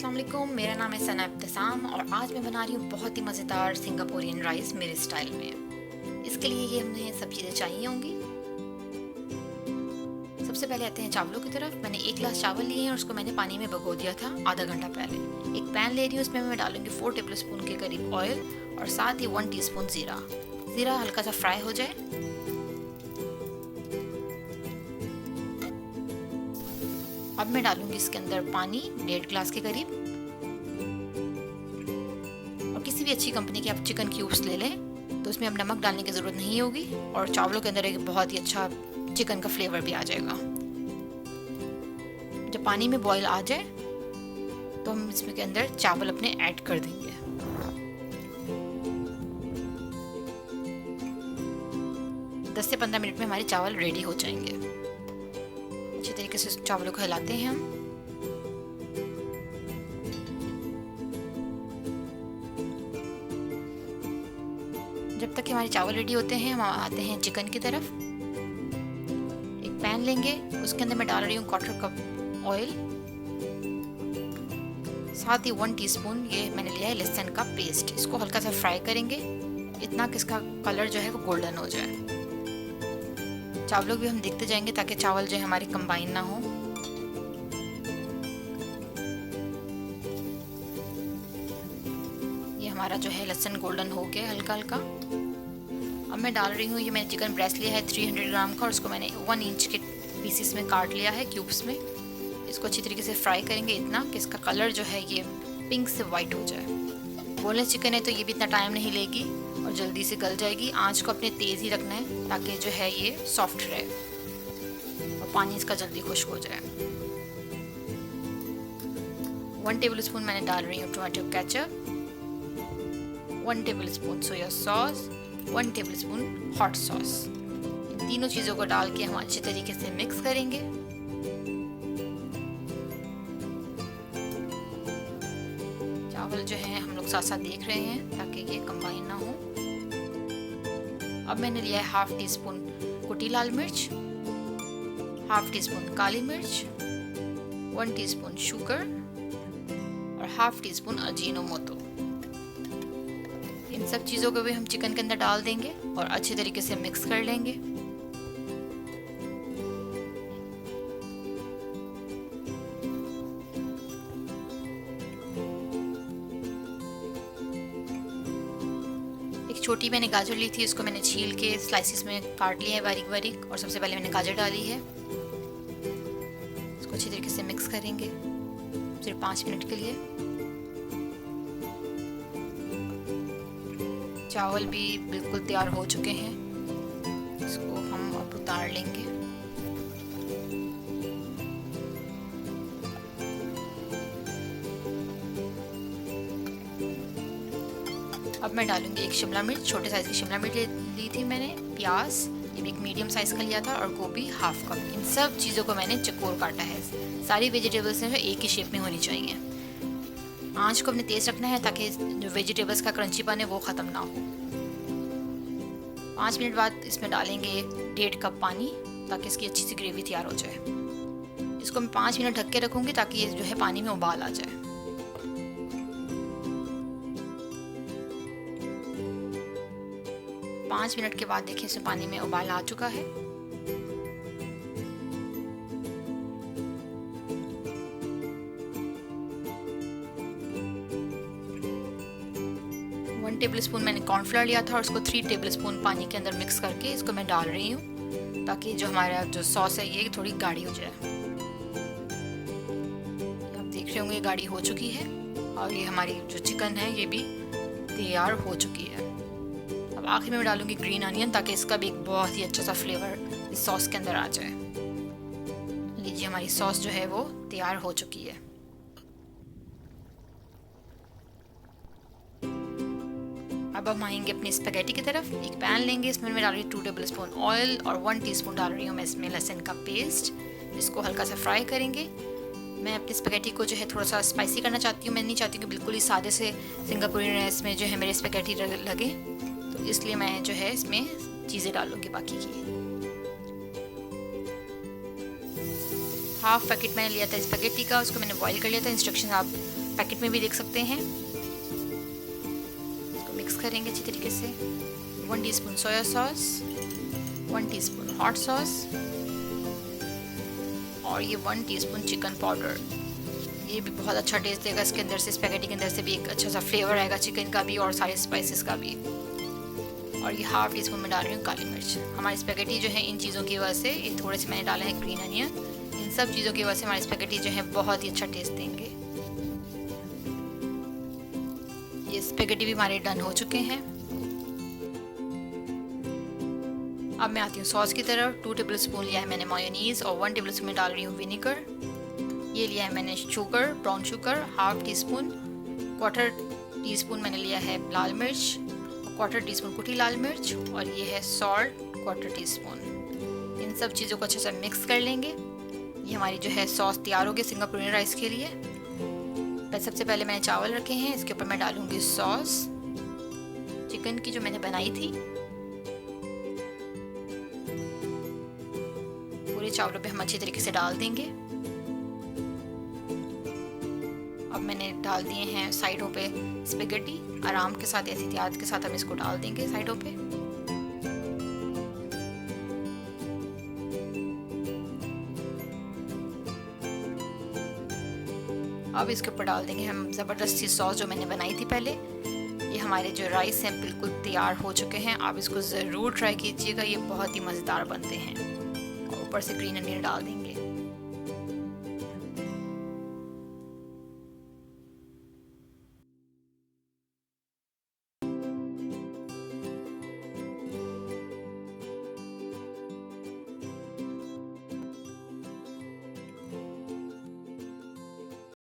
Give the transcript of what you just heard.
अस्सलाम वालेकुम, मेरा नाम है सना इब्तिसाम और आज मैं बना रही हूँ बहुत ही मज़ेदार सिंगापुरियन राइस मेरे स्टाइल में। इसके लिए ये हमें सब चीज़ें चाहिए होंगी। सबसे पहले आते हैं चावलों की तरफ। मैंने 1 गिलास चावल लिए हैं और उसको मैंने पानी में भिगो दिया था आधा घंटा पहले। एक पैन ले रही हूँ, उसमें मैं डालूंगी 4 टेबल स्पून के करीब ऑयल और साथ ही 1 टीस्पून ज़ीरा। ज़ीरा हल्का सा फ्राई हो जाए, अब मैं डालूंगी इसके अंदर पानी 1.5 गिलास के करीब। और किसी भी अच्छी कंपनी के आप चिकन क्यूब्स ले लें तो उसमें अब नमक डालने की ज़रूरत नहीं होगी और चावलों के अंदर एक बहुत ही अच्छा चिकन का फ्लेवर भी आ जाएगा। जब पानी में बॉईल आ जाए तो हम इसमें के अंदर चावल अपने ऐड कर देंगे। दस से 15 मिनट में हमारे चावल रेडी हो जाएंगे। अच्छी तरीके से चावलों को हिलाते हैं हम। जब तक कि हमारे चावल रेडी होते हैं हम आते हैं चिकन की तरफ। एक पैन लेंगे, उसके अंदर मैं डाल रही हूँ 1/4 कप ऑयल, साथ ही 1 टीस्पून ये मैंने लिया है लहसुन का पेस्ट। इसको हल्का सा फ्राई करेंगे, इतना कि इसका कलर जो है वो गोल्डन हो जाए। चावलों भी हम देखते जाएंगे ताकि चावल जो है हमारे कंबाइन ना हो। ये हमारा जो है लहसुन गोल्डन हो गया हल्का हल्का। अब मैं डाल रही हूँ, ये मैंने चिकन ब्रेस्ट लिया है 300 ग्राम का और उसको मैंने 1 इंच के पीसेस में काट लिया है क्यूब्स में। इसको अच्छी तरीके से फ्राई करेंगे इतना कि इसका कलर जो है ये पिंक से वाइट हो जाए। बोनलेस चिकन है तो ये भी इतना टाइम नहीं लेगी और जल्दी से गल जाएगी। आंच को अपने तेज़ ही रखना है ताकि जो है ये सॉफ्ट रहे और पानी इसका जल्दी खुश्क हो जाए। 1 टेबल स्पून मैंने डाल रही हूँ tomato ketchup, 1 tablespoon soya sauce, 1 tablespoon hot sauce. इन तीनों चीज़ों को डाल के हम अच्छे तरीके से मिक्स करेंगे। चावल जो है हम लोग साथ साथ देख रहे हैं ताकि ये कंबाइन ना हो। अब मैंने लिया है 1/2 टीस्पून कुटी लाल मिर्च, 1/2 टीस्पून काली मिर्च, 1 टीस्पून शुगर और 1/2 टीस्पून अजीनोमोटो। इन सब चीज़ों को भी हम चिकन के अंदर डाल देंगे और अच्छे तरीके से मिक्स कर लेंगे। एक छोटी मैंने गाजर ली थी, इसको मैंने छील के स्लाइसिस में काट लिया है बारीक बारीक और सबसे पहले मैंने गाजर डाली है। इसको अच्छी तरीके से मिक्स करेंगे सिर्फ 5 मिनट के लिए। चावल भी बिल्कुल तैयार हो चुके हैं, इसको हम अब उतार लेंगे। अब मैं डालूंगी 1 शिमला मिर्च, छोटे साइज़ की शिमला मिर्च ली थी मैंने, प्याज ये भी एक मीडियम साइज़ का लिया था और गोभी 1/2 कप। इन सब चीज़ों को मैंने चकोर काटा है। सारी वेजिटेबल्स हैं जो एक ही शेप में होनी चाहिए। आंच को अपने तेज़ रखना है ताकि जो वेजिटेबल्स का क्रंचीपन है वो ख़त्म ना हो। 5 मिनट बाद इसमें डालेंगे 1.5 कप पानी ताकि इसकी अच्छी सी ग्रेवी तैयार हो जाए। इसको मैं 5 मिनट ढक के रखूँगी ताकि ये जो है पानी में उबाल आ जाए। पाँच मिनट के बाद देखिए इसमें पानी में उबाल आ चुका है। वन टेबल स्पून मैंने कॉर्नफ्लोर लिया था और उसको 3 टेबल स्पून पानी के अंदर मिक्स करके इसको मैं डाल रही हूँ ताकि जो हमारा जो सॉस है ये थोड़ी गाढ़ी हो जाए। आप देख रहे होंगे गाढ़ी हो चुकी है और ये हमारी जो चिकन है ये भी तैयार हो चुकी है। अब आखिर में मैं डालूंगी ग्रीन अनियन ताकि इसका भी एक बहुत ही अच्छा सा फ्लेवर इस सॉस के अंदर आ जाए। लीजिए हमारी सॉस जो है वो तैयार हो चुकी है। अब हम आएंगे अपनी स्पैगेटी की तरफ। एक पैन लेंगे, इसमें मैं डाल रही हूँ 2 टेबल स्पून ऑयल और 1 टीस्पून डाल रही हूँ मैं इसमें लहसुन का पेस्ट। इसको हल्का सा फ्राई करेंगे। मैं अपनी स्पैगेटी को जो है थोड़ा सा स्पाइसी करना चाहती हूँ। मैं नहीं चाहती कि बिल्कुल ही सादे से सिंगापुरियन राइस में जो है मेरे स्पैगेटी लगे, तो इसलिए मैं जो है इसमें चीज़ें डालूँगी बाकी की। 1/2 पैकेट मैंने लिया था स्पैगेटी का, उसको मैंने बॉईल कर लिया था। इंस्ट्रक्शन आप पैकेट में भी देख सकते हैं। इसको मिक्स करेंगे अच्छी तरीके से। 1 टीस्पून सोया सॉस, 1 टीस्पून हॉट सॉस और ये 1 टीस्पून चिकन पाउडर। ये भी बहुत अच्छा टेस्ट देगा इसके अंदर से, स्पैगेटी के अंदर से भी एक अच्छा सा फ्लेवर आएगा चिकन का भी और सारे स्पाइसेस का भी। और ये हाफ टी स्पून में डाल रही हूँ काली मिर्च। हमारी स्पैगेटी जो है इन चीज़ों की वजह से, ये थोड़े से मैंने डाले हैं ग्रीन अनियन, इन सब चीज़ों की वजह से हमारी स्पैगेटी जो है बहुत ही अच्छा टेस्ट देंगे। ये स्पैगेटी भी हमारे डन हो चुके हैं। अब मैं आती हूँ सॉस की तरफ। 2 टेबल स्पून लिया है मैंने मेयोनीज और 1 टेबल स्पून में डाल रही हूँ विनेगर। ये लिया है मैंने sugar, brown sugar half tea spoon, 1/4 teaspoon मैंने लिया है लाल मिर्च, 1/4 टीस्पून कुटी लाल मिर्च और ये है सॉल्ट 1/4 टीस्पून। इन सब चीज़ों को अच्छे से मिक्स कर लेंगे। ये हमारी जो है सॉस तैयार होगी सिंगापुरियन राइस के लिए। सबसे पहले मैंने चावल रखे हैं, इसके ऊपर मैं डालूंगी सॉस चिकन की जो मैंने बनाई थी। पूरे चावलों पे हम अच्छी तरीके से डाल देंगे। अब मैंने डाल दिए हैं साइडों पे स्पैगेटी, आराम के साथ एहतियात के साथ हम इसको डाल देंगे साइडों पे। अब इसके ऊपर डाल देंगे हम ज़बरदस्त सी सॉस जो मैंने बनाई थी पहले। ये हमारे जो राइस हैं बिल्कुल तैयार हो चुके हैं। आप इसको ज़रूर ट्राई कीजिएगा, ये बहुत ही मज़ेदार बनते हैं। और ऊपर से ग्रीन अनियन डाल देंगे।